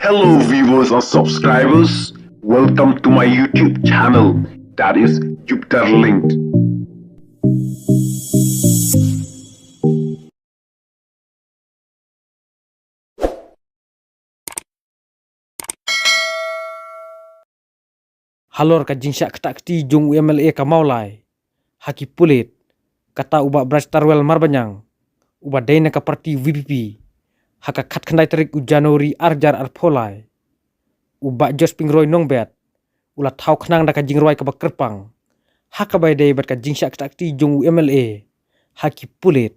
Hello viewers or subscribers, welcome to my YouTube channel, that is Jupiter Linked. Halor ka jingsyak ketak keti jung UMLA ka maulai. Haki pulit. Kata ubak Bras Tarwel Marbanyang. Uba daina ka parti VPP. Haka kat kandai terik u Januari arjar arpolai. Ubak Jos Pingroy Nongbet. Ula tau kenang da ka jingroi ka bakerpang. Haka bay day bat ka jingsyak ketak keti jung UMLA. Haki pulit.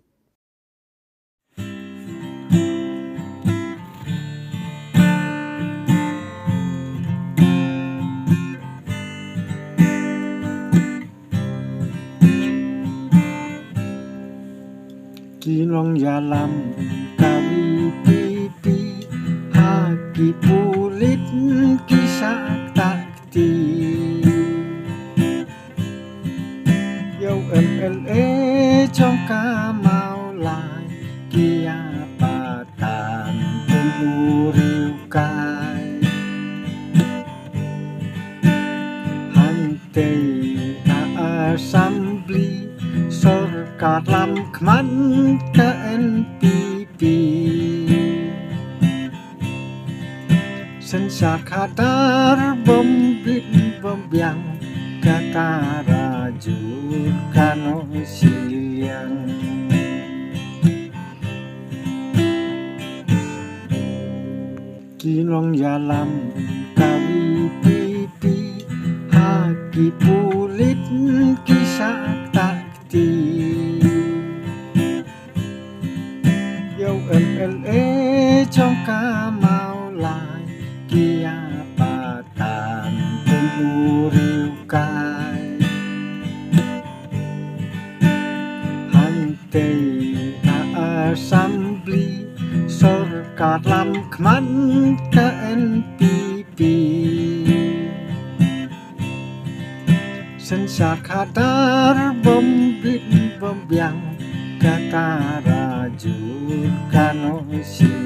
Kinong yalam kawi pipi haki pulit kisah takti Yo MLA trong ka mau lai kia patan tumuriu kai Hantei assembly Sorkat lam kman ke NPP Sensat kadar bombit bombyang Kata rajur kano siang Kinong yalam kawi pipi Haki pulit kisah Yo MLA trong ka mau lai kia patan tumuriu kai Hantei assembly sorkat lam kman ke NPP Sensat kadar bombit bombyang Kata rajur kano siang